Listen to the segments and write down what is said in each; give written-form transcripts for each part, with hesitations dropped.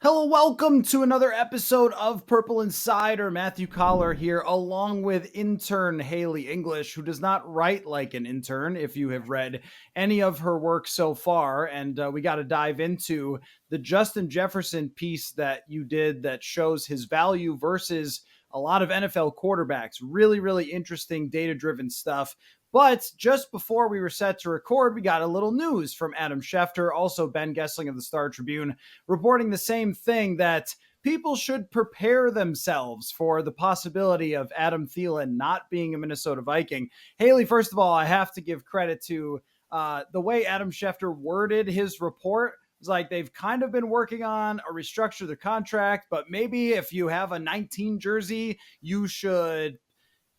Hello, welcome to another episode of Purple Insider. Matthew Coller here, along with intern Haley English, who does not write like an intern, if you have read any of her work so far. And we got to dive into the Justin Jefferson piece that you did that shows his value versus a lot of NFL quarterbacks. Really, really interesting data-driven stuff. But just before we were set to record, we got a little news from Adam Schefter, also Ben Gessling of the Star Tribune, reporting the same thing, that people should prepare themselves for the possibility of Adam Thielen not being a Minnesota Viking. Haley, first of all, I have to give credit to the way Adam Schefter worded his report. It's like they've kind of been working on a restructure the contract, but maybe if you have a 19 jersey, you should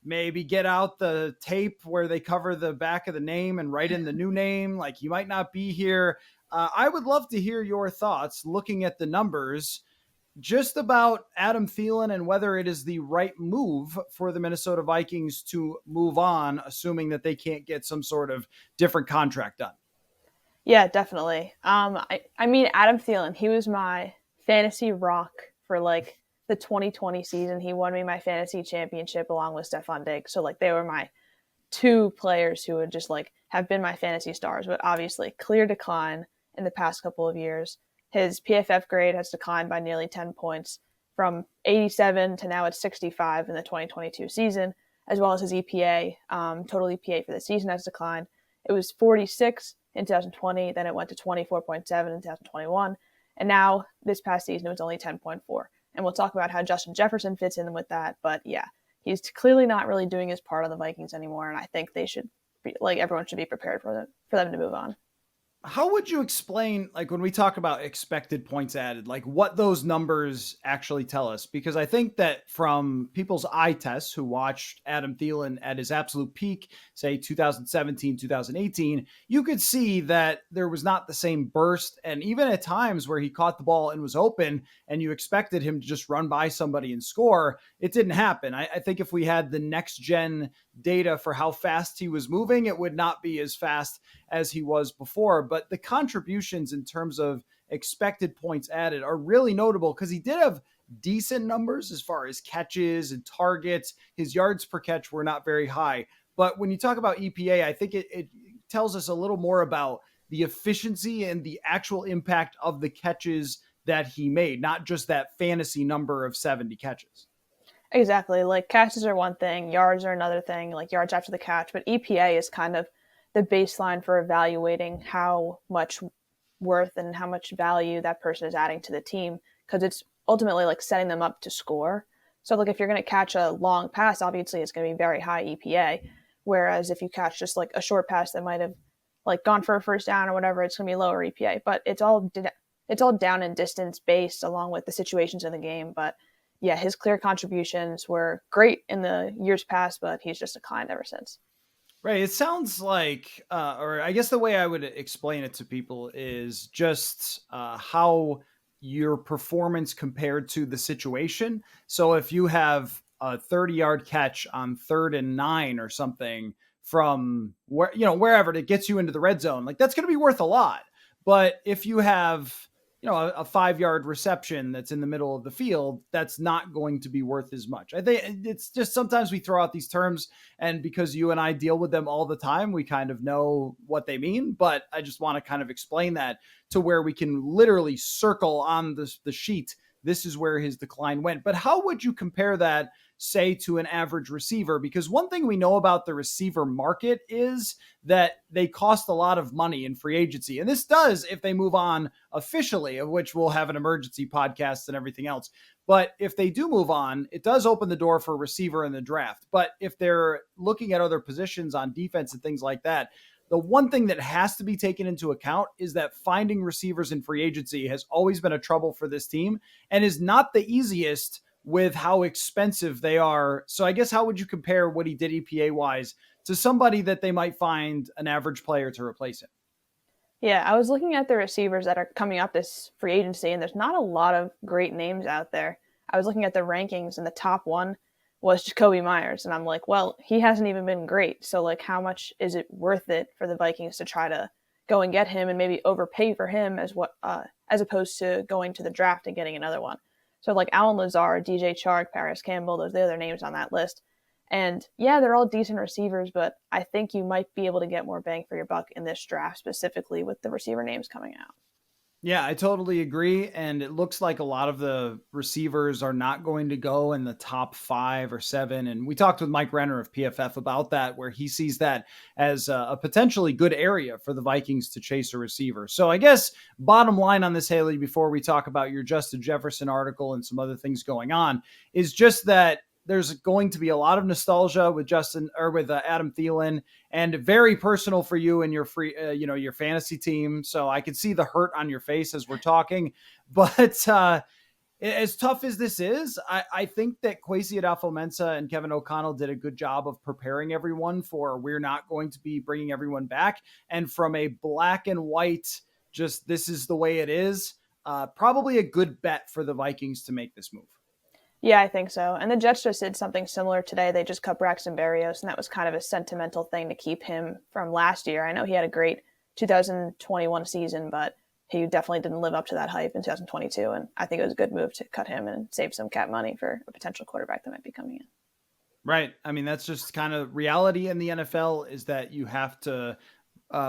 maybe get out the tape where they cover the back of the name and write in the new name. Like, you might not be here. I would love to hear your thoughts looking at the numbers just about Adam Thielen and whether it is the right move for the Minnesota Vikings to move on, assuming that they can't get some sort of different contract done. Yeah, definitely. I mean, Adam Thielen, he was my fantasy rock for like the 2020 season. He won me my fantasy championship along with Stephon Diggs. So like they were my two players who would just like have been my fantasy stars, but obviously clear decline in the past couple of years. His PFF grade has declined by nearly 10 points from 87 to now it's 65 in the 2022 season, as well as his EPA, total EPA for the season has declined. It was 46 in 2020, then it went to 24.7 in 2021, and now this past season it was only 10.4. And we'll talk about how Justin Jefferson fits in with that, but yeah, he's clearly not really doing his part on the Vikings anymore, and I think they should be, like, everyone should be prepared for them to move on. How would you explain, like, when we talk about expected points added, like what those numbers actually tell us? Because I think that from people's eye tests who watched Adam Thielen at his absolute peak, say 2017, 2018, you could see that there was not the same burst. And even at times where he caught the ball and was open and you expected him to just run by somebody and score, it didn't happen. I think if we had the next gen data for how fast he was moving, it would not be as fast as he was before. But the contributions in terms of expected points added are really notable because he did have decent numbers as far as catches and targets. His yards per catch were not very high. But when you talk about EPA, I think it tells us a little more about the efficiency and the actual impact of the catches that he made, not just that fantasy number of 70 catches. Exactly. Like catches are one thing, yards are another thing, like yards after the catch, but EPA is kind of the baseline for evaluating how much worth and how much value that person is adding to the team, because it's ultimately like setting them up to score. So like if you're going to catch a long pass, obviously it's going to be very high EPA, whereas if you catch just like a short pass that might have like gone for a first down or whatever, it's going to be lower EPA. But it's all down and distance based along with the situations in the game. But yeah, his clear contributions were great in the years past, but he's just declined ever since. Right. It sounds like, or I guess the way I would explain it to people is just how your performance compared to the situation. So if you have a 30-yard catch on 3rd and 9 or something from where, wherever that gets you into the red zone, like that's going to be worth a lot. But if you have, a 5-yard reception that's in the middle of the field, that's not going to be worth as much. I think it's just sometimes we throw out these terms, and because you and I deal with them all the time, we kind of know what they mean. But I just want to kind of explain that to where we can literally circle on the sheet. This is where his decline went. But how would you compare that, say, to an average receiver? Because one thing we know about the receiver market is that they cost a lot of money in free agency. And this does if they move on officially, of which we'll have an emergency podcast and everything else. But if they do move on, it does open the door for receiver in the draft. But if they're looking at other positions on defense and things like that, the one thing that has to be taken into account is that finding receivers in free agency has always been a trouble for this team and is not the easiest with how expensive they are. So I guess how would you compare what he did EPA wise to somebody that they might find an average player to replace him? Yeah, I was looking at the receivers that are coming up this free agency, and there's not a lot of great names out there. I was looking at the rankings, and the top one was Jacoby Myers, and I'm like, well, he hasn't even been great. So like, how much is it worth it for the Vikings to try to go and get him and maybe overpay for him as opposed to going to the draft and getting another one. So like Alan Lazard, DJ Chark, Paris Campbell, those are the other names on that list. And yeah, they're all decent receivers, but I think you might be able to get more bang for your buck in this draft, specifically with the receiver names coming out. Yeah, I totally agree. And it looks like a lot of the receivers are not going to go in the top 5 or 7. And we talked with Mike Renner of PFF about that, where he sees that as a potentially good area for the Vikings to chase a receiver. So I guess bottom line on this, Haley, before we talk about your Justin Jefferson article and some other things going on, is just that there's going to be a lot of nostalgia with Adam Thielen, and very personal for you and your your fantasy team. So I could see the hurt on your face as we're talking. But as tough as this is, I think that Kwesi Adofo-Mensah and Kevin O'Connell did a good job of preparing everyone for we're not going to be bringing everyone back. And from a black and white, just this is the way it is, probably a good bet for the Vikings to make this move. Yeah, I think so. And the Jets just did something similar today. They just cut Braxton Berrios, and that was kind of a sentimental thing to keep him from last year. I know he had a great 2021 season, but he definitely didn't live up to that hype in 2022. And I think it was a good move to cut him and save some cap money for a potential quarterback that might be coming in. Right. I mean, that's just kind of reality in the NFL, is that you have to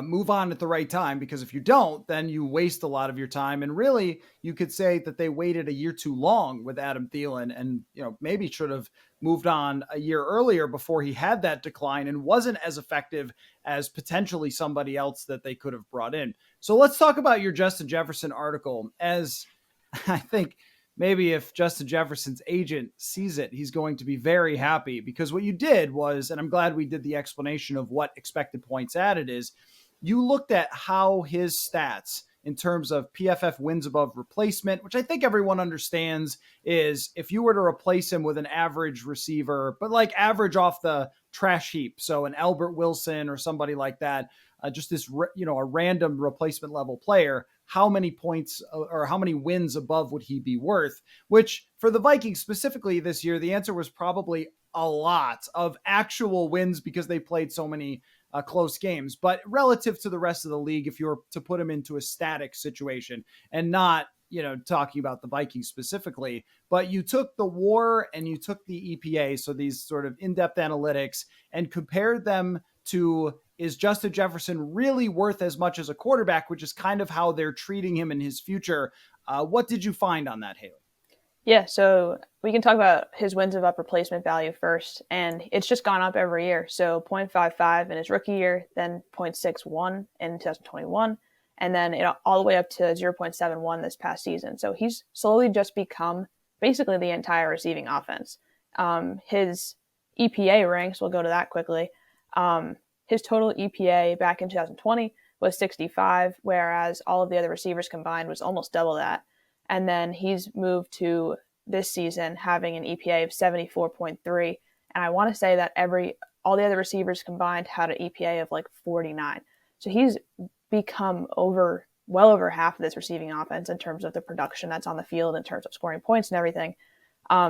move on at the right time, because if you don't, then you waste a lot of your time. And really, you could say that they waited a year too long with Adam Thielen, and maybe should have moved on a year earlier before he had that decline and wasn't as effective as potentially somebody else that they could have brought in. So let's talk about your Justin Jefferson article. As I think maybe if Justin Jefferson's agent sees it, he's going to be very happy, because what you did was, and I'm glad we did the explanation of what expected points added is, you looked at how his stats in terms of PFF wins above replacement, which I think everyone understands is if you were to replace him with an average receiver, but like average off the trash heap, so an Albert Wilson or somebody like that, just this, a random replacement level player, how many points or how many wins above would he be worth? Which for the Vikings specifically this year, the answer was probably a lot of actual wins, because they played so many close games. But relative to the rest of the league, if you were to put him into a static situation and not, talking about the Vikings specifically, but you took the WAR and you took the EPA, so these sort of in-depth analytics, and compared them to, is Justin Jefferson really worth as much as a quarterback, which is kind of how they're treating him in his future. What did you find on that, Haley? Yeah, so we can talk about his wins above replacement value first, and it's just gone up every year. So 0.55 in his rookie year, then 0.61 in 2021, and then all the way up to 0.71 this past season. So he's slowly just become basically the entire receiving offense. His EPA ranks, we'll go to that quickly. His total EPA back in 2020 was 65, whereas all of the other receivers combined was almost double that. And then he's moved to this season having an EPA of 74.3. And I want to say that all the other receivers combined had an EPA of like 49. So he's become well over half of this receiving offense in terms of the production that's on the field, in terms of scoring points and everything.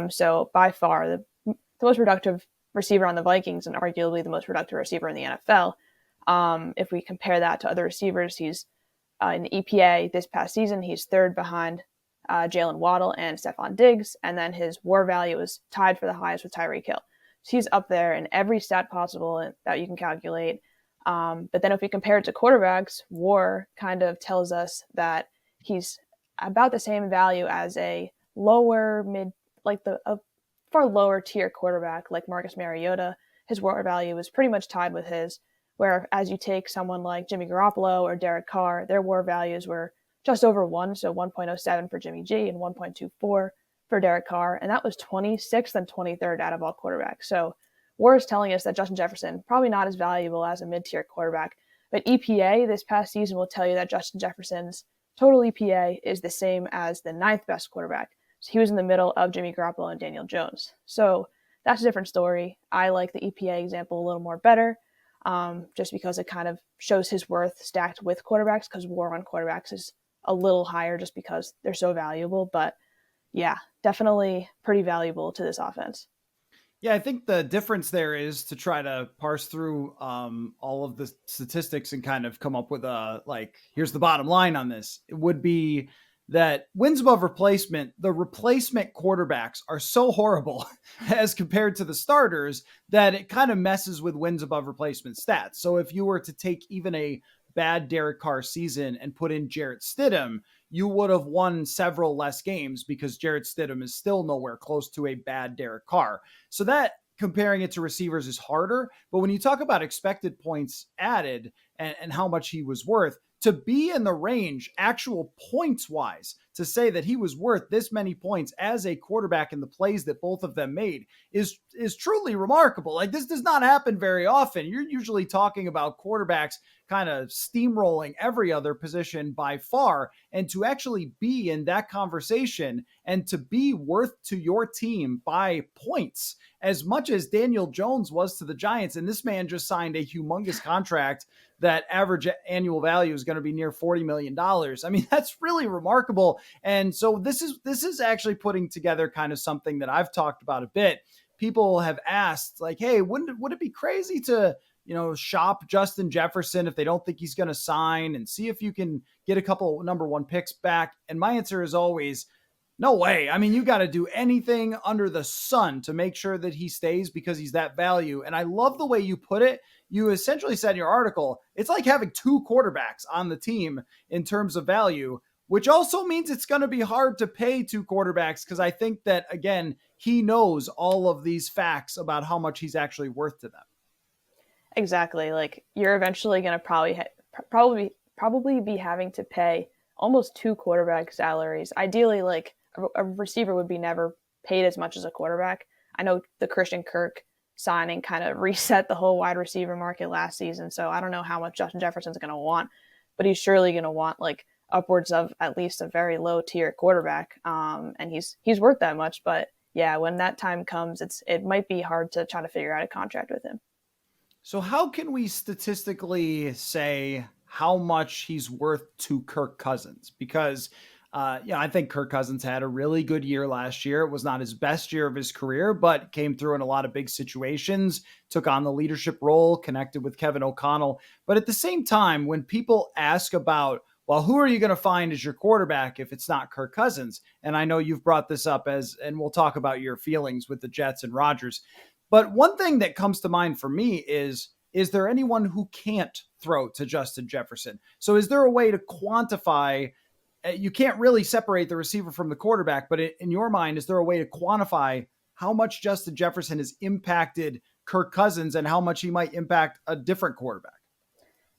So by far the most productive receiver on the Vikings, and arguably the most productive receiver in the NFL. If we compare that to other receivers, he's in EPA this past season, he's third behind Jalen Waddle and Stephon Diggs, and then his WAR value is tied for the highest with Tyreek Hill. So he's up there in every stat possible that you can calculate. But then if we compare it to quarterbacks, WAR kind of tells us that he's about the same value as a far lower tier quarterback like Marcus Mariota. His WAR value is pretty much tied with his, where as you take someone like Jimmy Garoppolo or Derek Carr, their WAR values were just over 1, so 1.07 for Jimmy G and 1.24 for Derek Carr, and that was 26th and 23rd out of all quarterbacks. So WAR is telling us that Justin Jefferson probably not as valuable as a mid-tier quarterback, but EPA this past season will tell you that Justin Jefferson's total EPA is the same as the 9th best quarterback. So he was in the middle of Jimmy Garoppolo and Daniel Jones. So that's a different story. I like the EPA example a little more better, just because it kind of shows his worth stacked with quarterbacks, because WAR on quarterbacks is a little higher just because they're so valuable. But yeah, definitely pretty valuable to this offense. Yeah, I think the difference there is to try to parse through all of the statistics and kind of come up with a like, here's the bottom line on this. It would be that wins above replacement, the replacement quarterbacks are so horrible as compared to the starters that it kind of messes with wins above replacement stats. So if you were to take even a bad Derek Carr season and put in Jarrett Stidham, you would have won several less games because Jarrett Stidham is still nowhere close to a bad Derek Carr. So that comparing it to receivers is harder. But when you talk about expected points added and how much he was worth, to be in the range, actual points wise, to say that he was worth this many points as a quarterback in the plays that both of them made is truly remarkable. Like this does not happen very often. You're usually talking about quarterbacks kind of steamrolling every other position by far. And to actually be in that conversation and to be worth to your team by points as much as Daniel Jones was to the Giants, and this man just signed a humongous contract that average annual value is going to be near $40 million. I mean, that's really remarkable. And so this is actually putting together kind of something that I've talked about a bit. People have asked like, hey, would it be crazy to, shop Justin Jefferson if they don't think he's going to sign and see if you can get a couple number one picks back? And my answer is always, no way. I mean, you got to do anything under the sun to make sure that he stays because he's that value. And I love the way you put it. You essentially said in your article, it's like having two quarterbacks on the team in terms of value, which also means it's going to be hard to pay two quarterbacks because I think that, again, he knows all of these facts about how much he's actually worth to them. Exactly. Like you're eventually going to probably be having to pay almost two quarterback salaries. Ideally, like a receiver would be never paid as much as a quarterback. I know the Christian Kirk signing kind of reset the whole wide receiver market last season, so I don't know how much Justin Jefferson's going to want, but he's surely going to want like upwards of at least a very low tier quarterback, and he's worth that much. But yeah, when that time comes, it might be hard to try to figure out a contract with him. So, how can we statistically say how much he's worth to Kirk Cousins? Because, I think Kirk Cousins had a really good year last year. It was not his best year of his career, but came through in a lot of big situations, took on the leadership role, connected with Kevin O'Connell. But at the same time, when people ask about, well, who are you going to find as your quarterback if it's not Kirk Cousins? And I know you've brought this up and we'll talk about your feelings with the Jets and Rodgers. But one thing that comes to mind for me is there anyone who can't throw to Justin Jefferson? So is there a way to quantify? You can't really separate the receiver from the quarterback, but in your mind, is there a way to quantify how much Justin Jefferson has impacted Kirk Cousins and how much he might impact a different quarterback?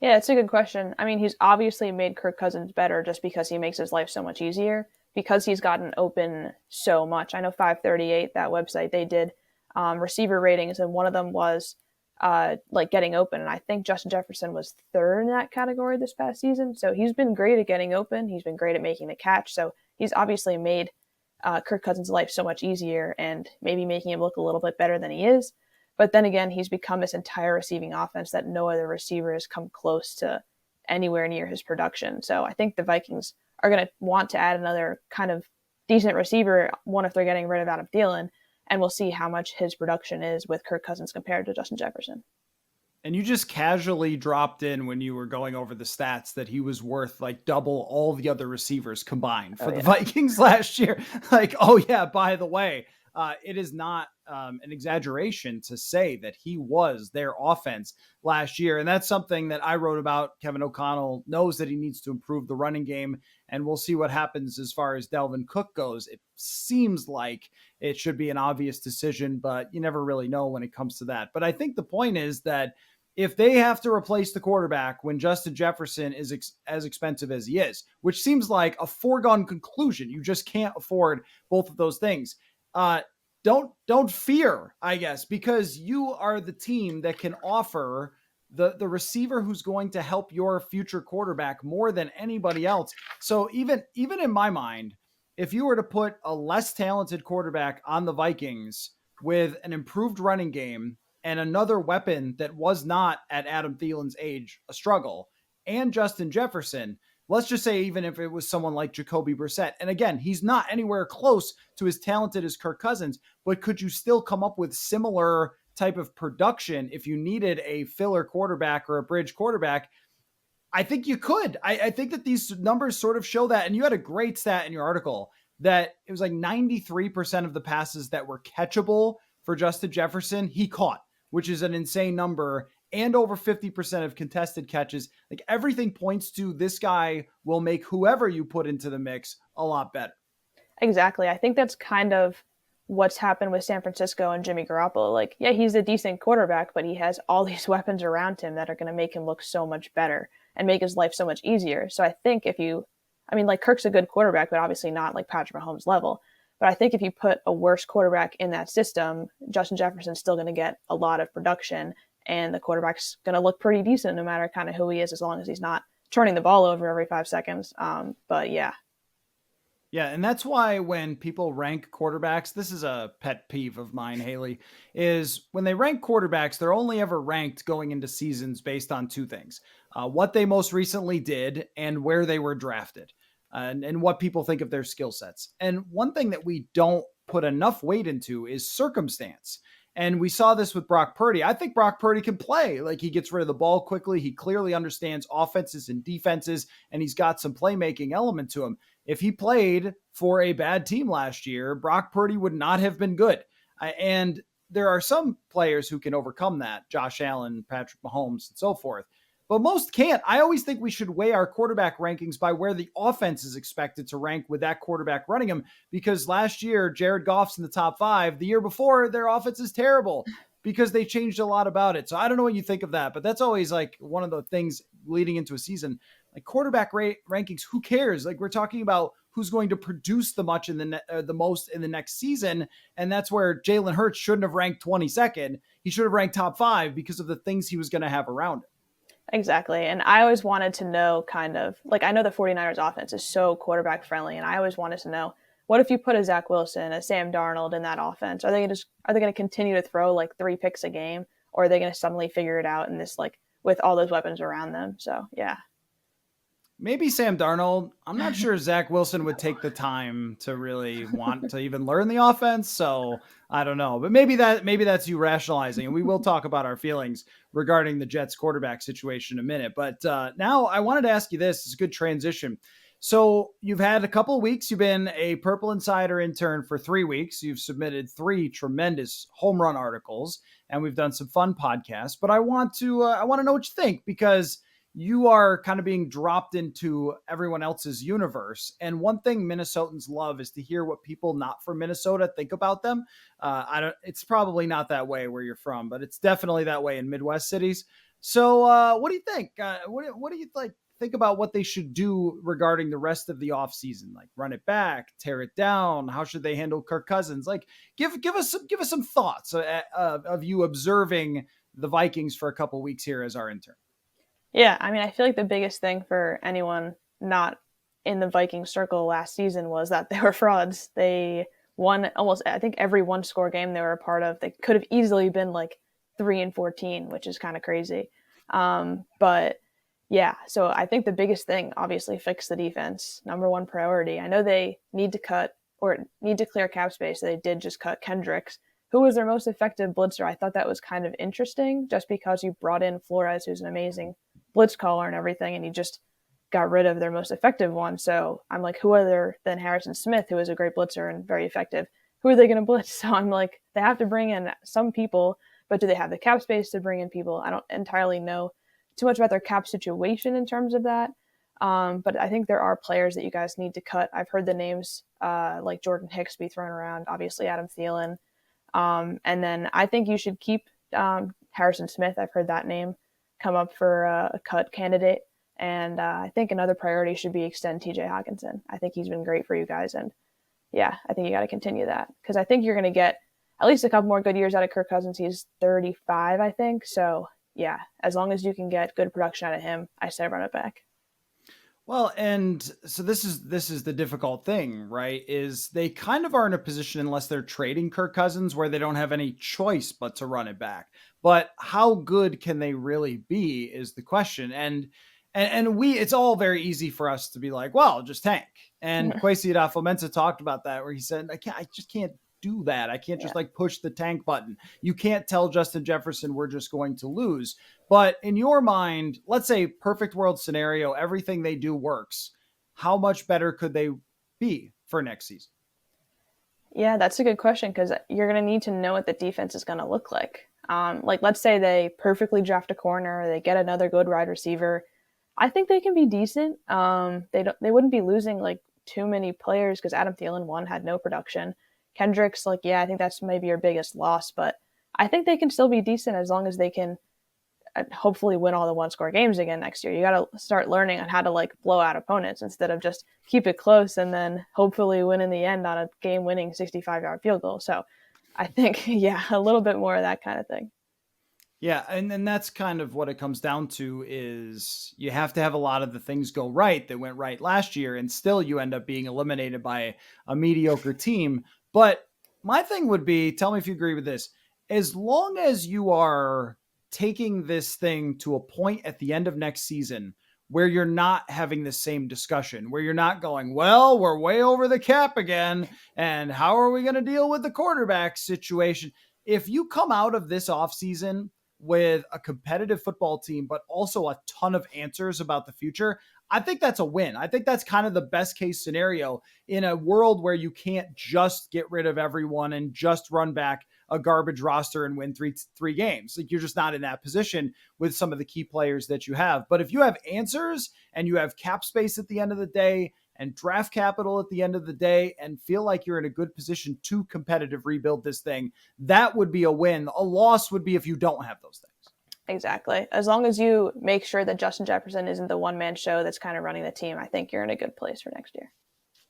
Yeah, it's a good question. I mean, he's obviously made Kirk Cousins better just because he makes his life so much easier, because he's gotten open so much. I know 538, that website, they did receiver ratings, and one of them was like getting open. And I think Justin Jefferson was third in that category this past season. So he's been great at getting open. He's been great at making the catch. So he's obviously made Kirk Cousins' life so much easier and maybe making him look a little bit better than he is. But then again, he's become this entire receiving offense that no other receiver has come close to anywhere near his production. So I think the Vikings are going to want to add another kind of decent receiver, one if they're getting rid of Adam Thielen, and we'll see how much his production is with Kirk Cousins compared to Justin Jefferson. And you just casually dropped in when you were going over the stats that he was worth like double all the other receivers combined for the Vikings last year. Like, oh yeah, by the way, it is not an exaggeration to say that he was their offense last year. And that's something that I wrote about. Kevin O'Connell knows that he needs to improve the running game, and we'll see what happens as far as Dalvin Cook goes. It seems like it should be an obvious decision, but you never really know when it comes to that. But I think the point is that if they have to replace the quarterback when Justin Jefferson is as expensive as he is, which seems like a foregone conclusion, you just can't afford both of those things. Don't fear, I guess, because you are the team that can offer the receiver who's going to help your future quarterback more than anybody else. So even in my mind, if you were to put a less talented quarterback on the Vikings with an improved running game and another weapon that was not at Adam Thielen's age a struggle, and Justin Jefferson, Let's just say even if it was someone like Jacoby Brissett. And again, he's not anywhere close to as talented as Kirk Cousins, but could you still come up with similar type of production if you needed a filler quarterback or a bridge quarterback? I think you could. I think that these numbers sort of show that. And you had a great stat in your article that it was like 93% of the passes that were catchable for Justin Jefferson, he caught, which is an insane number, and over 50% of contested catches. Like everything points to this guy will make whoever you put into the mix a lot better. Exactly. I think that's kind of what's happened with San Francisco and Jimmy Garoppolo. Like, yeah, he's a decent quarterback, but he has all these weapons around him that are going to make him look so much better and make his life so much easier. So I think like Kirk's a good quarterback, but obviously not like Patrick Mahomes level. But I think if you put a worse quarterback in that system, Justin Jefferson's still going to get a lot of production, and the quarterback's going to look pretty decent no matter kind of who he is, as long as he's not turning the ball over every 5 seconds. But yeah. Yeah, and that's why when people rank quarterbacks, this is a pet peeve of mine, Haley, is when they rank quarterbacks, they're only ever ranked going into seasons based on two things: what they most recently did and where they were drafted, and what people think of their skill sets. And one thing that we don't put enough weight into is circumstance. And we saw this with Brock Purdy. I think Brock Purdy can play. Like, he gets rid of the ball quickly. He clearly understands offenses and defenses, and he's got some playmaking element to him. If he played for a bad team last year, Brock Purdy would not have been good. And there are some players who can overcome that: Josh Allen, Patrick Mahomes, and so forth. But most can't. I always think we should weigh our quarterback rankings by where the offense is expected to rank with that quarterback running them. Because last year, Jared Goff's in the top 5. The year before, their offense is terrible because they changed a lot about it. So I don't know what you think of that, but that's always like one of the things leading into a season. Like quarterback rankings, who cares? Like, we're talking about who's going to produce the most in the next season. And that's where Jalen Hurts shouldn't have ranked 22nd. He should have ranked top 5 because of the things he was going to have around him. Exactly. And I always wanted to know kind of like, I know the 49ers offense is so quarterback friendly. And I always wanted to know, what if you put a Zach Wilson, a Sam Darnold in that offense? Are they going to continue to throw like 3 picks a game, or are they going to suddenly figure it out in this, like, with all those weapons around them? So, yeah. Maybe Sam Darnold. I'm not sure Zach Wilson would take the time to really want to even learn the offense. So I don't know, but maybe that's you rationalizing, and we will talk about our feelings regarding the Jets quarterback situation in a minute. But now I wanted to ask you this. It's a good transition. So you've had a couple of weeks. You've been a Purple Insider intern for 3 weeks. You've submitted 3 tremendous home run articles, and we've done some fun podcasts. But I want to know what you think, because you are kind of being dropped into everyone else's universe. And one thing Minnesotans love is to hear what people not from Minnesota think about them. It's probably not that way where you're from, but it's definitely that way in Midwest cities. So what do you think? What do you think about what they should do regarding the rest of the offseason? Like, run it back, tear it down? How should they handle Kirk Cousins? Like, give us some thoughts of you observing the Vikings for a couple weeks here as our intern. Yeah, I mean, I feel like the biggest thing for anyone not in the Viking circle last season was that they were frauds. They won almost, I think, every one-score game they were a part of. They could have easily been like 3-14, which is kind of crazy. But yeah, so I think the biggest thing, obviously, fix the defense. Number one priority. I know they need to clear cap space. So they did just cut Kendricks, who was their most effective blitzer. I thought that was kind of interesting, just because you brought in Flores, who's an amazing blitz caller and everything, and you just got rid of their most effective one. So I'm like, who other than Harrison Smith, who is a great blitzer and very effective, who are they going to blitz? So I'm like, they have to bring in some people, but do they have the cap space to bring in people? I don't entirely know too much about their cap situation in terms of that. But I think there are players that you guys need to cut. I've heard the names like Jordan Hicks be thrown around, obviously Adam Thielen. And then I think you should keep Harrison Smith. I've heard that name come up for a cut candidate. And I think another priority should be extend TJ Hawkinson. I think he's been great for you guys. And yeah, I think you got to continue that, because I think you're going to get at least a couple more good years out of Kirk Cousins. He's 35, I think. So yeah, as long as you can get good production out of him, I say run it back. Well, and so this is the difficult thing, right? Is they kind of are in a position, unless they're trading Kirk Cousins, where they don't have any choice but to run it back. But how good can they really be is the question. And And it's all very easy for us to be like, well, just tank. And Kwesi Adofo-Mensah talked about that, where he said, I just can't do that. I can't just like push the tank button. You can't tell Justin Jefferson we're just going to lose. But in your mind, let's say perfect world scenario, everything they do works. How much better could they be for next season? Yeah, that's a good question because you're going to need to know what the defense is going to look like. Like, let's say they perfectly draft a corner, or they get another good wide receiver. I think they can be decent. They wouldn't be losing like too many players because Adam Thielen one had no production. Kendrick's like, yeah, I think that's maybe your biggest loss, but I think they can still be decent as long as they can hopefully win all the one score games again next year. You got to start learning on how to like blow out opponents instead of just keep it close and then hopefully win in the end on a game winning 65-yard field goal. So I think, yeah, a little bit more of that kind of thing. Yeah, and then that's kind of what it comes down to is you have to have a lot of the things go right that went right last year, and still you end up being eliminated by a mediocre team. But my thing would be, tell me if you agree with this, as long as you are taking this thing to a point at the end of next season where you're not having the same discussion, where you're not going, well, we're way over the cap again, and how are we going to deal with the quarterback situation? If you come out of this offseason with a competitive football team, but also a ton of answers about the future, I think that's a win. I think that's kind of the best case scenario in a world where you can't just get rid of everyone and just run back a garbage roster and win three games. Like, you're just not in that position with some of the key players that you have. But if you have answers and you have cap space at the end of the day and draft capital at the end of the day and feel like you're in a good position to competitive rebuild this thing, that would be a win. A loss would be if you don't have those things. Exactly. As long as you make sure that Justin Jefferson isn't the one-man show that's kind of running the team, I think you're in a good place for next year.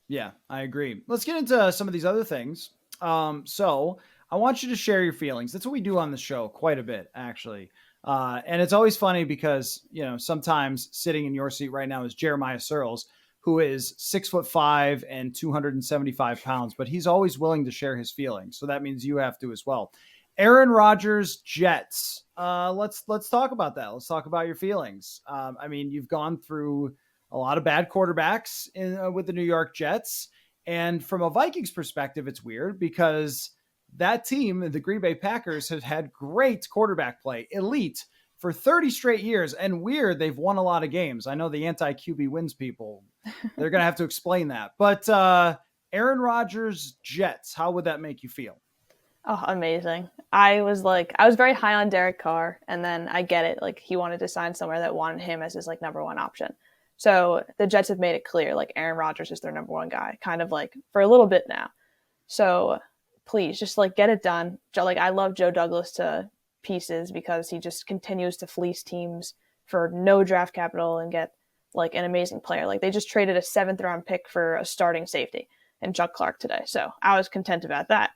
Yeah, I agree. Let's get into some of these other things. So I want you to share your feelings. That's what we do on the show quite a bit, actually. And it's always funny because, sometimes sitting in your seat right now is Jeremiah Searles, who is 6'5" and 275 pounds, but he's always willing to share his feelings. So that means you have to as well. Aaron Rodgers, Jets. Let's talk about that. Let's talk about your feelings. You've gone through a lot of bad quarterbacks with the New York Jets. And from a Vikings perspective, it's weird because that team, the Green Bay Packers, have had great quarterback play, elite, for 30 straight years. And weird, they've won a lot of games. I know the anti-QB wins people. They're going to have to explain that. But Aaron Rodgers, Jets, how would that make you feel? Oh, amazing. I was very high on Derek Carr, and then I get it. Like, he wanted to sign somewhere that wanted him as his like number one option. So the Jets have made it clear, like, Aaron Rodgers is their number one guy, kind of like for a little bit now. So please just like get it done. Like, I love Joe Douglas to pieces because he just continues to fleece teams for no draft capital and get like an amazing player. Like, they just traded a 7th round pick for a starting safety and Chuck Clark today. So I was content about that.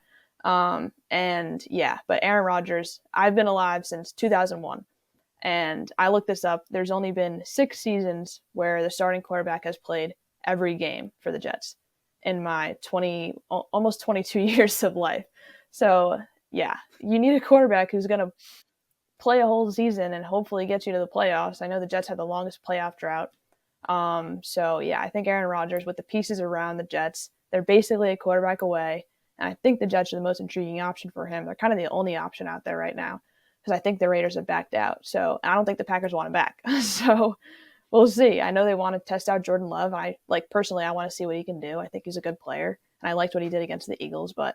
And yeah, but Aaron Rodgers, I've been alive since 2001. And I looked this up. There's only been 6 seasons where the starting quarterback has played every game for the Jets in my almost 22 years of life. So yeah, you need a quarterback who's going to play a whole season and hopefully get you to the playoffs. I know the Jets had the longest playoff drought. So yeah, I think Aaron Rodgers with the pieces around the Jets, they're basically a quarterback away. And I think the Jets are the most intriguing option for him. They're kind of the only option out there right now because I think the Raiders have backed out. So I don't think the Packers want him back. So we'll see. I know they want to test out Jordan Love. Personally, I want to see what he can do. I think he's a good player. And I liked what he did against the Eagles. But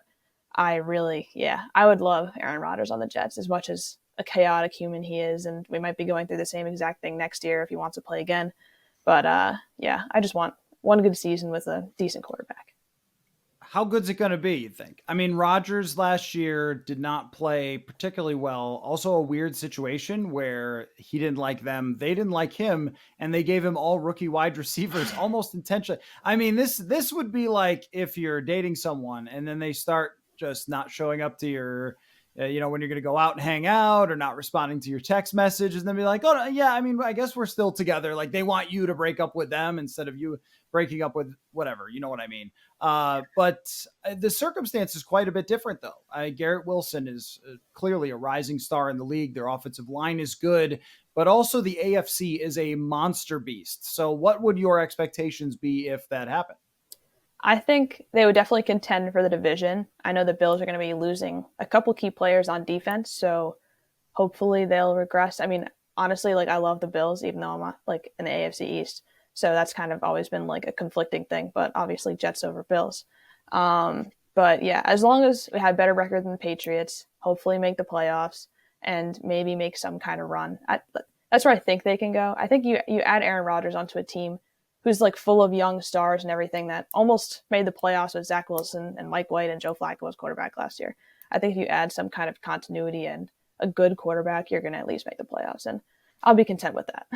I would love Aaron Rodgers on the Jets as much as a chaotic human he is. And we might be going through the same exact thing next year if he wants to play again. But yeah, I just want one good season with a decent quarterback. How good's it going to be, you think? I mean, Rodgers last year did not play particularly well. Also a weird situation where he didn't like them, they didn't like him, and they gave him all rookie wide receivers almost intentionally. I mean, this would be like if you're dating someone and then they start just not showing up to your when you're going to go out and hang out or not responding to your text messages and then be like, oh, yeah, I mean, I guess we're still together. Like, they want you to break up with them instead of you breaking up with whatever, you know what I mean? But the circumstance is quite a bit different, though. Garrett Wilson is clearly a rising star in the league. Their offensive line is good. but also the AFC is a monster beast. So what would your expectations be if that happened? I think they would definitely contend for the division. I know the Bills are going to be losing a couple key players on defense, so hopefully they'll regress. I mean, honestly, like I love the Bills, even though I'm like in the AFC East, so that's kind of always been like a conflicting thing. But obviously, Jets over Bills. But yeah, as long as we had better record than the Patriots, hopefully make the playoffs and maybe make some kind of run. That's where I think they can go. I think you add Aaron Rodgers onto a team who's like full of young stars and everything that almost made the playoffs with Zach Wilson and Mike White and Joe Flacco was quarterback last year. I think if you add some kind of continuity and a good quarterback, you're going to at least make the playoffs, and I'll be content with that.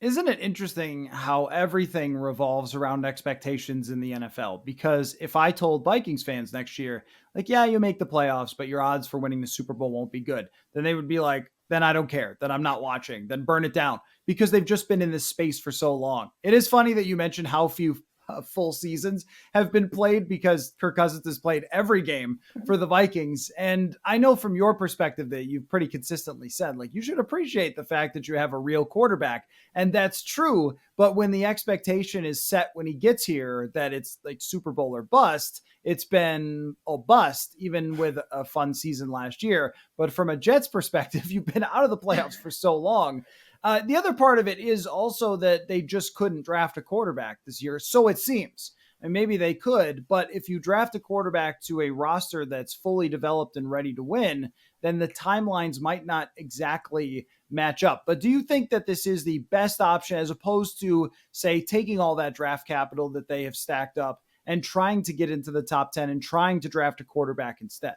Isn't it interesting how everything revolves around expectations in the NFL? Because if I told Vikings fans next year, like, yeah, you make the playoffs, but your odds for winning the Super Bowl won't be good, then they would be like, then I don't care, then I'm not watching, then burn it down, because they've just been in this space for so long. It is funny that you mentioned how few full seasons have been played, because Kirk Cousins has played every game for the Vikings. And I know from your perspective that you've pretty consistently said, like, you should appreciate the fact that you have a real quarterback. And that's true. But when the expectation is set when he gets here that it's like Super Bowl or bust, it's been a bust, even with a fun season last year. But from a Jets perspective, you've been out of the playoffs for so long. The other part of it is also that they just couldn't draft a quarterback this year. So it seems. And maybe they could, but if you draft a quarterback to a roster that's fully developed and ready to win, then the timelines might not exactly match up. But do you think that this is the best option, as opposed to, say, taking all that draft capital that they have stacked up and trying to get into the top 10 and trying to draft a quarterback instead?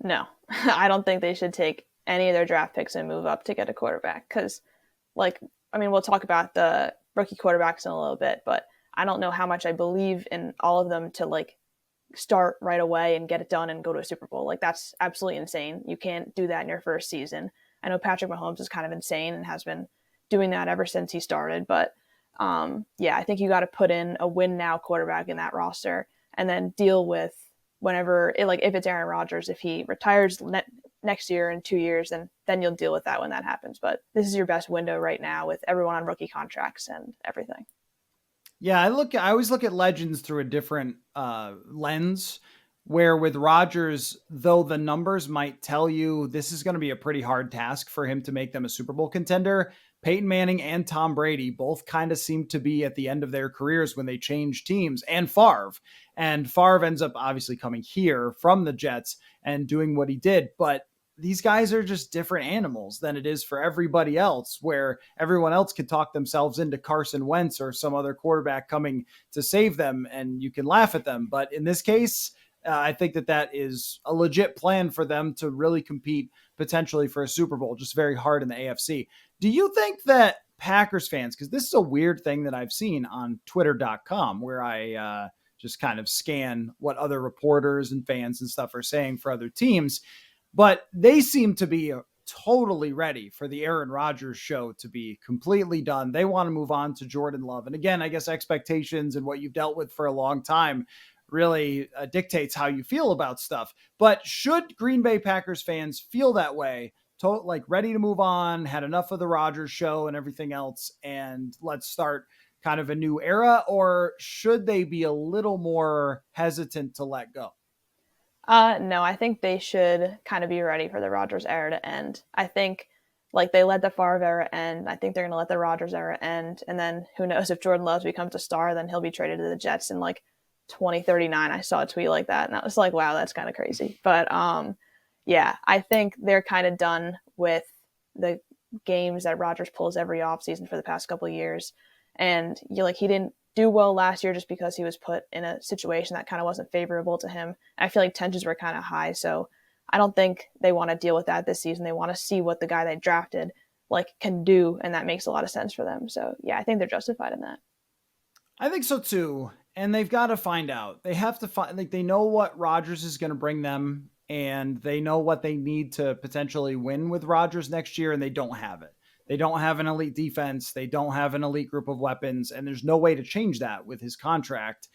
No, I don't think they should take any of their draft picks and move up to get a quarterback, because like, I mean, we'll talk about the rookie quarterbacks in a little bit, but I don't know how much I believe in all of them to like start right away and get it done and go to a Super Bowl. Like, that's absolutely insane. You can't do that in your first season. I know Patrick Mahomes is kind of insane and has been doing that ever since he started, but yeah, I think you got to put in a win now quarterback in that roster and then deal with whenever it, like if it's Aaron Rodgers, if he retires next year in 2 years, then you'll deal with that when that happens. But this is your best window right now with everyone on rookie contracts and everything. Yeah, I always look at legends through a different lens, where with Rodgers, though the numbers might tell you this is going to be a pretty hard task for him to make them a Super Bowl contender, Peyton Manning and Tom Brady both kind of seem to be at the end of their careers when they change teams, and Favre. And Favre ends up obviously coming here from the Jets and doing what he did. But these guys are just different animals than it is for everybody else, where everyone else can talk themselves into Carson Wentz or some other quarterback coming to save them, and you can laugh at them. But in this case, I think that is a legit plan for them to really compete potentially for a Super Bowl, just very hard in the AFC. Do you think that Packers fans, because this is a weird thing that I've seen on twitter.com, where I just kind of scan what other reporters and fans and stuff are saying for other teams, but they seem to be totally ready for the Aaron Rodgers show to be completely done. They want to move on to Jordan Love. And again, I guess expectations and what you've dealt with for a long time really dictates how you feel about stuff. But should Green Bay Packers fans feel that way, like ready to move on, had enough of the Rodgers show and everything else, and let's start kind of a new era? Or should they be a little more hesitant to let go? No, I think they should kind of be ready for the Rodgers era to end. I think like they let the Favre era end. I think they're going to let the Rodgers era end. And then who knows, if Jordan Love becomes a star, then he'll be traded to the Jets in like 2039. I saw a tweet like that, and I was like, wow, that's kind of crazy. But yeah, I think they're kind of done with the games that Rodgers pulls every offseason for the past couple of years. And he didn't do well last year just because he was put in a situation that kind of wasn't favorable to him. I feel like tensions were kind of high, so I don't think they want to deal with that this season. They want to see what the guy they drafted can do, and that makes a lot of sense for them. So yeah, I think they're justified in that. I think so too. And they've got to find out. They have to find, like, they know what Rodgers is going to bring them, and they know what they need to potentially win with Rodgers next year, and they don't have it. They don't have an elite defense. They don't have an elite group of weapons, and there's no way to change that with his contract.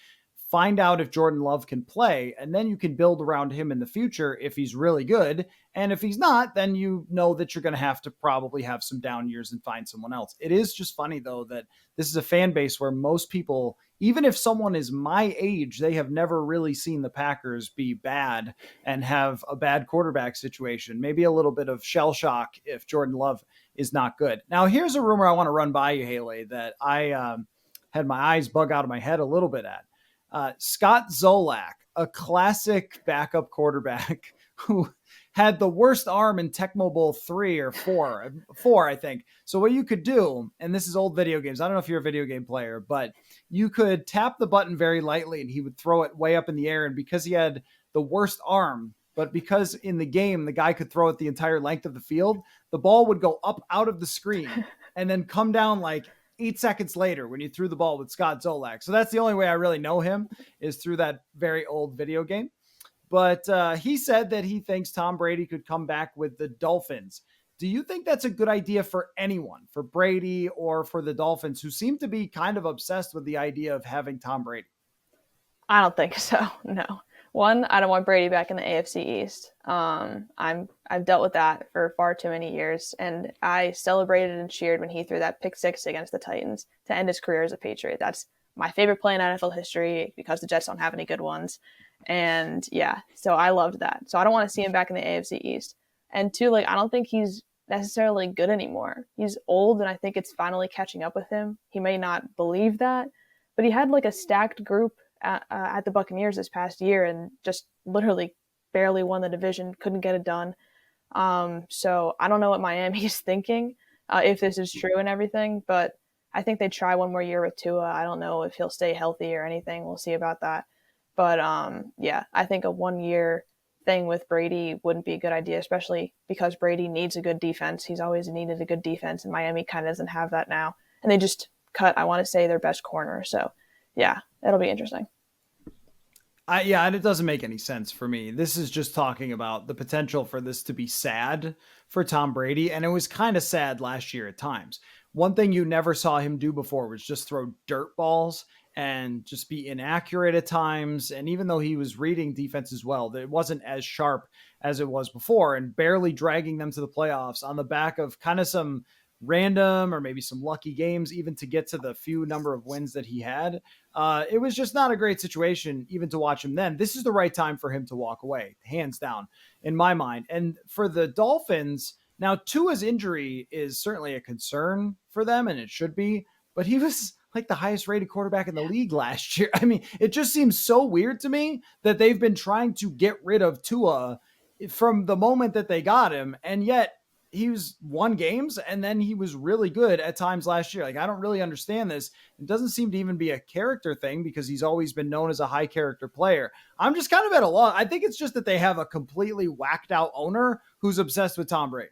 find out if Jordan Love can play, and then you can build around him in the future if he's really good. And if he's not, then you know that you're going to have to probably have some down years and find someone else. It is just funny, though, that this is a fan base where most people, even if someone is my age, they have never really seen the Packers be bad and have a bad quarterback situation. Maybe a little bit of shell shock if Jordan Love is not good. Now, here's a rumor I want to run by you, Haley, that I had my eyes bug out of my head a little bit at. Scott Zolak, a classic backup quarterback who had the worst arm in Tecmo Bowl 3 or 4, I think. So what you could do, and this is old video games, I don't know if you're a video game player, but you could tap the button very lightly and he would throw it way up in the air. And because he had the worst arm, but because in the game, the guy could throw it the entire length of the field, the ball would go up out of the screen and then come down like 8 seconds later when you threw the ball with Scott Zolak. So that's the only way I really know him, is through that very old video game. But he said that he thinks Tom Brady could come back with the Dolphins. Do you think that's a good idea for anyone, for Brady or for the Dolphins, who seem to be kind of obsessed with the idea of having Tom Brady? I don't think so. No. One, I don't want Brady back in the AFC East. I've dealt with that for far too many years, and I celebrated and cheered when he threw that pick six against the Titans to end his career as a Patriot. That's my favorite play in NFL history because the Jets don't have any good ones. And yeah, so I loved that. So I don't want to see him back in the AFC East. And two, like, I don't think he's necessarily good anymore. He's old, and I think it's finally catching up with him. He may not believe that, but he had like a stacked group at the Buccaneers this past year and just literally barely won the division, couldn't get it done. So I don't know what Miami's thinking, if this is true and everything, but I think they try one more year with Tua. I don't know if he'll stay healthy or anything. We'll see about that. But yeah, I think a 1 year thing with Brady wouldn't be a good idea, especially because Brady needs a good defense. He's always needed a good defense, and Miami kind of doesn't have that now. And they just cut, I want to say, their best corner. So yeah, it'll be interesting. Yeah, and it doesn't make any sense for me. This is just talking about the potential for this to be sad for Tom Brady, and it was kind of sad last year at times. One thing you never saw him do before was just throw dirt balls and just be inaccurate at times. And even though he was reading defenses well, it wasn't as sharp as it was before, and barely dragging them to the playoffs on the back of kind of some random or maybe some lucky games, even to get to the few number of wins that he had. It was just not a great situation even to watch him then. This is the right time for him to walk away, hands down, in my mind. And for the Dolphins, now Tua's injury is certainly a concern for them, and it should be, but he was like the highest rated quarterback in the league last year. I mean, it just seems so weird to me that they've been trying to get rid of Tua from the moment that they got him, and yet he was won games, and then he was really good at times last year. Like, I don't really understand this. It doesn't seem to even be a character thing because he's always been known as a high character player. I'm just kind of at a loss. I think it's just that they have a completely whacked out owner who's obsessed with Tom Brady.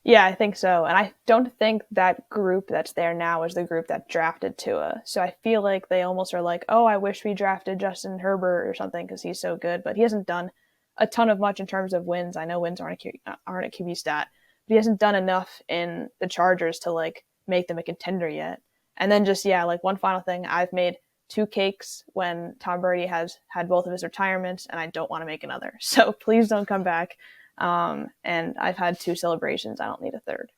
Yeah, I think so. And I don't think that group that's there now is the group that drafted Tua. So I feel like they almost are like, oh, I wish we drafted Justin Herbert or something because he's so good. But he hasn't done a ton of much in terms of wins. I know wins aren't a QB stat, but he hasn't done enough in the Chargers to like make them a contender yet. And then just, yeah, like one final thing, I've made 2 cakes when Tom Brady has had both of his retirements, and I don't want to make another. So please don't come back. And I've had 2 celebrations. I don't need a third.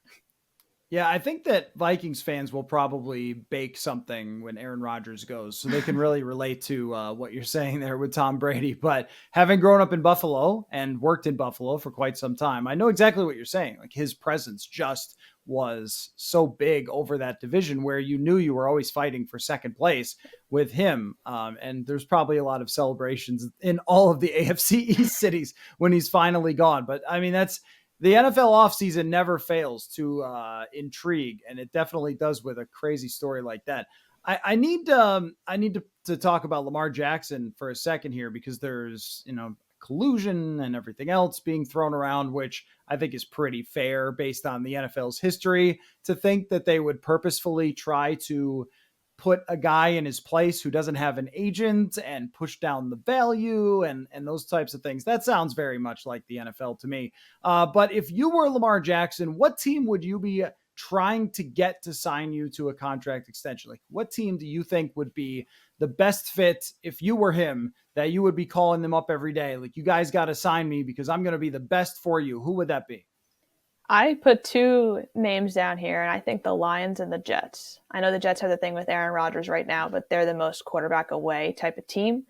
Yeah, I think that Vikings fans will probably bake something when Aaron Rodgers goes, so they can really relate to what you're saying there with Tom Brady. But having grown up in Buffalo and worked in Buffalo for quite some time, I know exactly what you're saying. Like, his presence just was so big over that division where you knew you were always fighting for second place with him. And there's probably a lot of celebrations in all of the AFC East cities when he's finally gone. But I mean, that's the NFL offseason never fails to intrigue, and it definitely does with a crazy story like that. I need to talk about Lamar Jackson for a second here, because there's, collusion and everything else being thrown around, which I think is pretty fair based on the NFL's history, to think that they would purposefully try to put a guy in his place who doesn't have an agent and push down the value and those types of things. That sounds very much like the NFL to me. But if you were Lamar Jackson, what team would you be trying to get to sign you to a contract extension? Like, what team do you think would be the best fit if you were him, that you would be calling them up every day? Like, you guys got to sign me because I'm going to be the best for you. Who would that be? I put two names down here, and I think the Lions and the Jets. I know the Jets have the thing with Aaron Rodgers right now, but they're the most quarterback away type of team.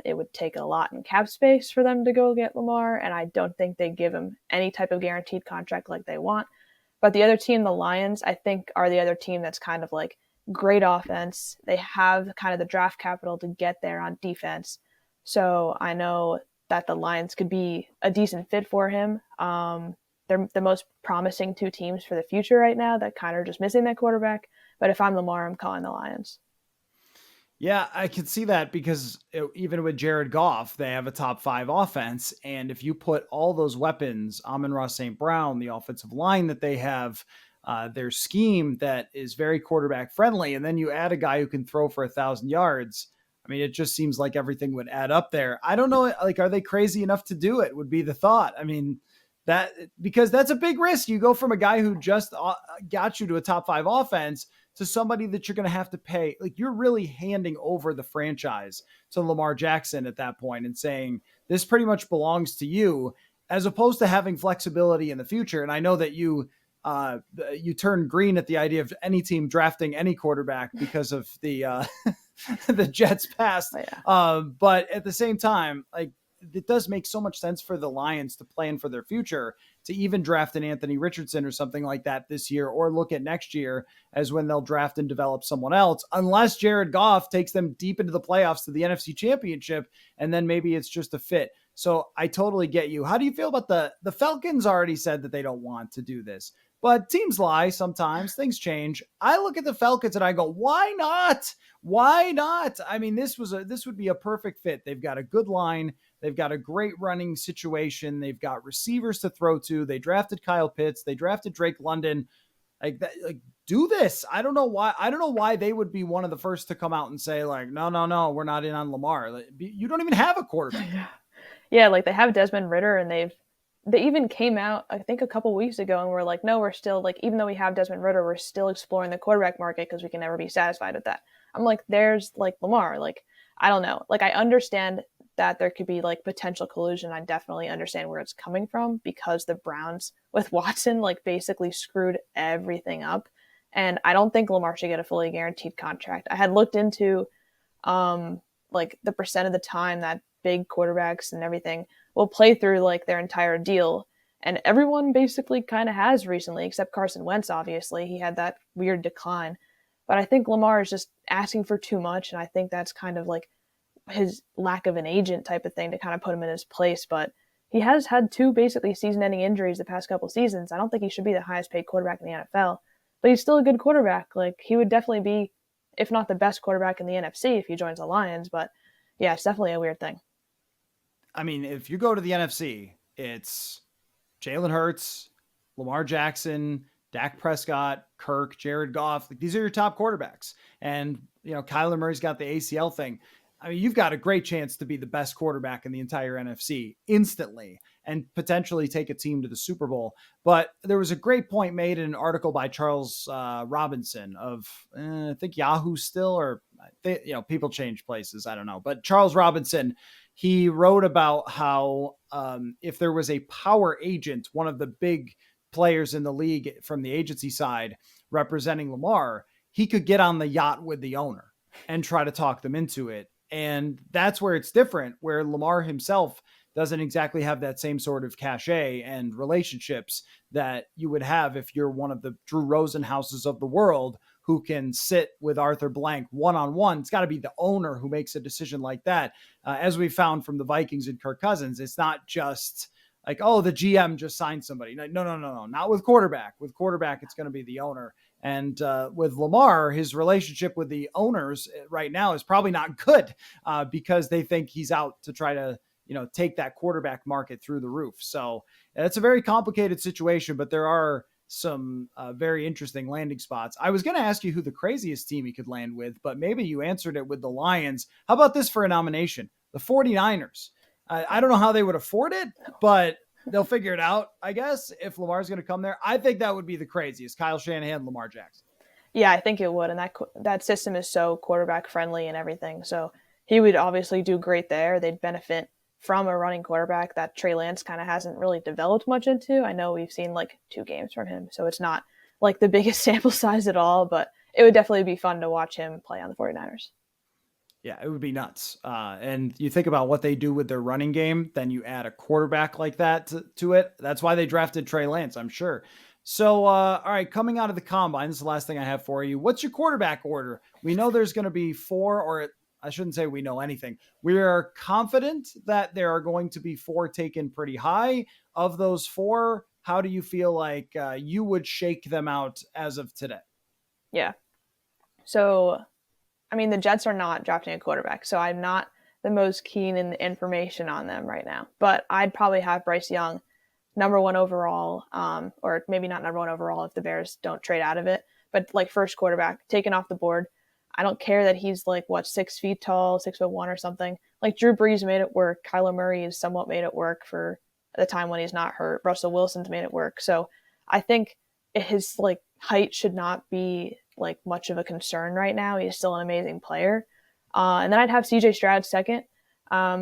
It would take a lot in cap space for them to go get Lamar, and I don't think they give him any type of guaranteed contract like they want. But the other team, the Lions, I think are the other team that's kind of like great offense. They have kind of the draft capital to get there on defense. So I know that the Lions could be a decent fit for him. They're the most promising two teams for the future right now that kind of are just missing that quarterback. But if I'm Lamar, I'm calling the Lions. Yeah, I can see that because even with Jared Goff, they have a top 5 offense. And if you put all those weapons, Amon-Ra St. Brown, the offensive line that they have, their scheme that is very quarterback friendly, and then you add a guy who can throw for 1,000 yards. I mean, it just seems like everything would add up there. I don't know, like, are they crazy enough to do it would be the thought. I mean, that because that's a big risk. You go from a guy who just got you to a top 5 offense to somebody that you're going to have to pay. Like, you're really handing over the franchise to Lamar Jackson at that point and saying, this pretty much belongs to you, as opposed to having flexibility in the future. And I know that you turn green at the idea of any team drafting any quarterback because of the the Jets past. Oh, yeah. But at the same time, like, it does make so much sense for the Lions to plan for their future, to even draft an Anthony Richardson or something like that this year, or look at next year as when they'll draft and develop someone else, unless Jared Goff takes them deep into the playoffs to the NFC Championship, and then maybe it's just a fit. So I totally get you. How do you feel about the Falcons? Already said that they don't want to do this, but teams lie sometimes. Things change. I look at the Falcons and I go, why not? Why not? I mean, this would be a perfect fit. They've got a good line. They've got a great running situation. They've got receivers to throw to. They drafted Kyle Pitts. They drafted Drake London. Like, do this. I don't know why. I don't know why they would be one of the first to come out and say, like, no, we're not in on Lamar. Like, you don't even have a quarterback. Yeah, like they have Desmond Ridder, and they even came out, I think, a couple weeks ago, and we're like, no, we're still, like, even though we have Desmond Ridder, we're still exploring the quarterback market because we can never be satisfied with that. I'm like, there's like Lamar. Like, I don't know. Like, I understand that there could be like potential collusion. I definitely understand where it's coming from, because the Browns with Watson like basically screwed everything up. And I don't think Lamar should get a fully guaranteed contract. I had looked into like the percent of the time that big quarterbacks and everything will play through like their entire deal. And everyone basically kind of has recently, except Carson Wentz, obviously. He had that weird decline. But I think Lamar is just asking for too much. And I think that's kind of like his lack of an agent type of thing to kind of put him in his place. But he has had 2 basically season-ending injuries the past couple seasons. I don't think he should be the highest paid quarterback in the NFL, but he's still a good quarterback. Like, he would definitely be, if not the best quarterback in the NFC if he joins the Lions. But yeah, it's definitely a weird thing. I mean, if you go to the NFC, it's Jalen Hurts, Lamar Jackson, Dak Prescott, Kirk, Jared Goff. Like, these are your top quarterbacks. And, Kyler Murray's got the ACL thing. I mean, you've got a great chance to be the best quarterback in the entire NFC instantly and potentially take a team to the Super Bowl. But there was a great point made in an article by Charles Robinson of, I think Yahoo still, or people change places. I don't know. But Charles Robinson, he wrote about how if there was a power agent, one of the big players in the league from the agency side representing Lamar, he could get on the yacht with the owner and try to talk them into it. And that's where it's different, where Lamar himself doesn't exactly have that same sort of cachet and relationships that you would have if you're one of the Drew Rosenhauses of the world who can sit with Arthur Blank one-on-one. It's got to be the owner who makes a decision like that. As we found from the Vikings and Kirk Cousins, it's not just like, oh, the GM just signed somebody. No. Not with quarterback. With quarterback, it's going to be the owner. And with Lamar, his relationship with the owners right now is probably not good because they think he's out to try to, take that quarterback market through the roof. So it's a very complicated situation, but there are some very interesting landing spots. I was going to ask you who the craziest team he could land with, but maybe you answered it with the Lions. How about this for a nomination? The 49ers. I don't know how they would afford it, but they'll figure it out, I guess, if Lamar's going to come there. I think that would be the craziest. Kyle Shanahan, Lamar Jackson. Yeah, I think it would, and that system is so quarterback friendly and everything. So he would obviously do great there. They'd benefit from a running quarterback that Trey Lance kind of hasn't really developed much into. I know we've seen like 2 games from him, so it's not like the biggest sample size at all, but it would definitely be fun to watch him play on the 49ers. Yeah, it would be nuts. And you think about what they do with their running game, then you add a quarterback like that to it. That's why they drafted Trey Lance, I'm sure. So, all right, coming out of the combine, this is the last thing I have for you. What's your quarterback order? We know there's going to be 4, or I shouldn't say we know anything. We are confident that there are going to be 4 taken pretty high. Of those 4, how do you feel like you would shake them out as of today? Yeah. So, I mean, the Jets are not drafting a quarterback, so I'm not the most keen in the information on them right now. But I'd probably have Bryce Young number 1 overall, or maybe not number 1 overall if the Bears don't trade out of it, but like first quarterback taken off the board. I don't care that he's like 6 feet tall, 6'1" or something. Like Drew Brees made it work. Kyler Murray has somewhat made it work for the time when he's not hurt. Russell Wilson's made it work. So I think his like height should not be like much of a concern right now. He's still an amazing player. And then I'd have CJ Stroud second.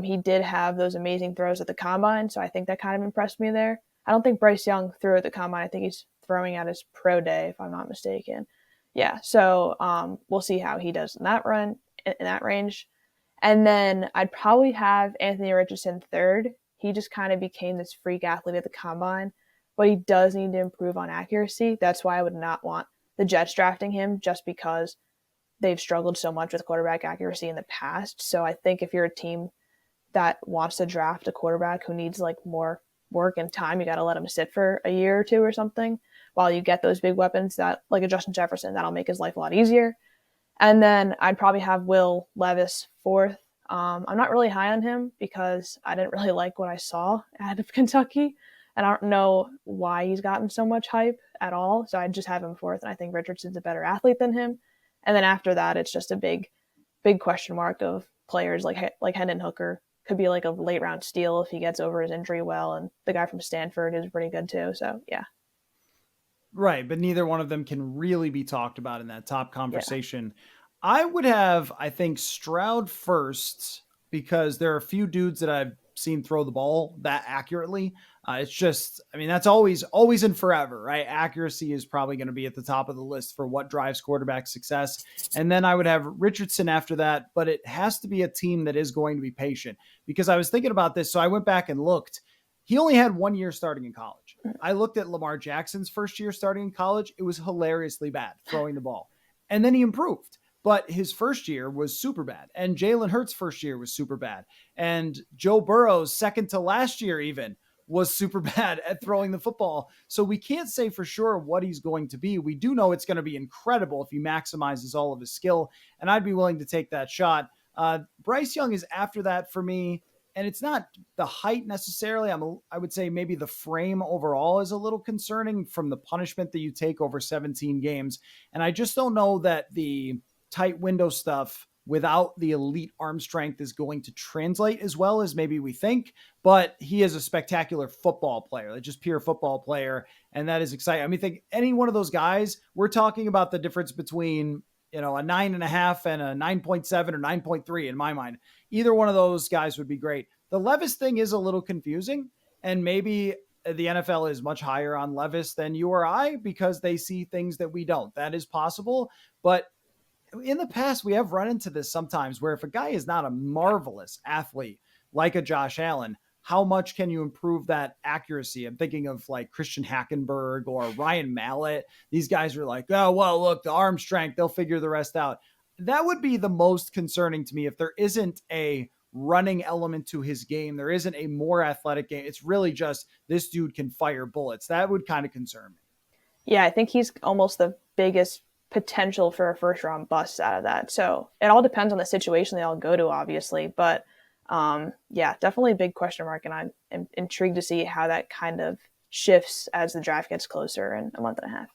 He did have those amazing throws at the combine, so I think that kind of impressed me there. I don't think Bryce Young threw at the combine. I think he's throwing at his pro day, if I'm not mistaken. Yeah, so we'll see how he does in that run, in that range. And then I'd probably have Anthony Richardson third. He just kind of became this freak athlete at the combine, but he does need to improve on accuracy. That's why I would not want the Jets drafting him, just because they've struggled so much with quarterback accuracy in the past. So I think if you're a team that wants to draft a quarterback who needs like more work and time, you got to let him sit for a year or 2 or something while you get those big weapons that like a Justin Jefferson, that'll make his life a lot easier. And then I'd probably have Will Levis fourth. I'm not really high on him because I didn't really like what I saw out of Kentucky. And I don't know why he's gotten so much hype at all. So I'd just have him fourth. And I think Richardson's a better athlete than him. And then after that, it's just a big question mark of players like Hendon Hooker. Could be like a late round steal if he gets over his injury well. And the guy from Stanford is pretty good too. So yeah. Right, but neither one of them can really be talked about in that top conversation. Yeah. I would have, I think, Stroud first because there are a few dudes that I've seen throw the ball that accurately. It's just, I mean, that's always and forever, right? Accuracy is probably going to be at the top of the list for what drives quarterback success. And then I would have Richardson after that, but it has to be a team that is going to be patient because I was thinking about this. So I went back and looked. He only had 1 year starting in college. I looked at Lamar Jackson's first year starting in college. It was hilariously bad throwing the ball. And then he improved. But his first year was super bad. And Jalen Hurts' first year was super bad. And Joe Burrow's second to last year even was super bad at throwing the football. So we can't say for sure what he's going to be. We do know it's going to be incredible if he maximizes all of his skill. And I'd be willing to take that shot. Bryce Young is after that for me. And it's not the height necessarily. I would say maybe the frame overall is a little concerning from the punishment that you take over 17 games. And I just don't know that the tight window stuff without the elite arm strength is going to translate as well as maybe we think. But he is a spectacular football player, like just pure football player. And that is exciting. I mean, think any one of those guys, we're talking about the difference between a 9.5 and a 9.7 or 9.3 in my mind. Either one of those guys would be great. The Levis thing is a little confusing, and maybe the NFL is much higher on Levis than you or I because they see things that we don't. That is possible. But in the past, we have run into this sometimes where if a guy is not a marvelous athlete like a Josh Allen, how much can you improve that accuracy? I'm thinking of like Christian Hackenberg or Ryan Mallett. These guys are like, oh, well, look, the arm strength, they'll figure the rest out. That would be the most concerning to me if there isn't a running element to his game. There isn't a more athletic game. It's really just this dude can fire bullets. That would kind of concern me. Yeah, I think he's almost the biggest potential for a first round bust out of that. So it all depends on the situation they all go to, obviously. But yeah, definitely a big question mark. And I'm intrigued to see how that kind of shifts as the draft gets closer in a month and a half.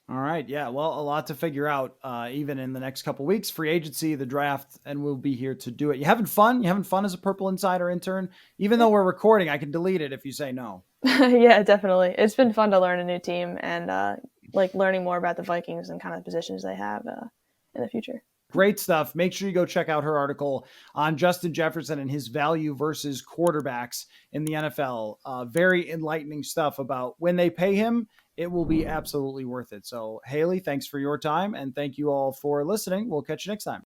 All right. Yeah. Well, a lot to figure out, even in the next couple weeks. Free agency, the draft, and we'll be here to do it. You having fun? You having fun as a Purple Insider intern? Even though we're recording, I can delete it if you say no. Yeah, definitely. It's been fun to learn a new team and like learning more about the Vikings and kind of positions they have in the future. Great stuff. Make sure you go check out her article on Justin Jefferson and his value versus quarterbacks in the NFL. Very enlightening stuff about when they pay him, it will be absolutely worth it. So, Haley, thanks for your time. And thank you all for listening. We'll catch you next time.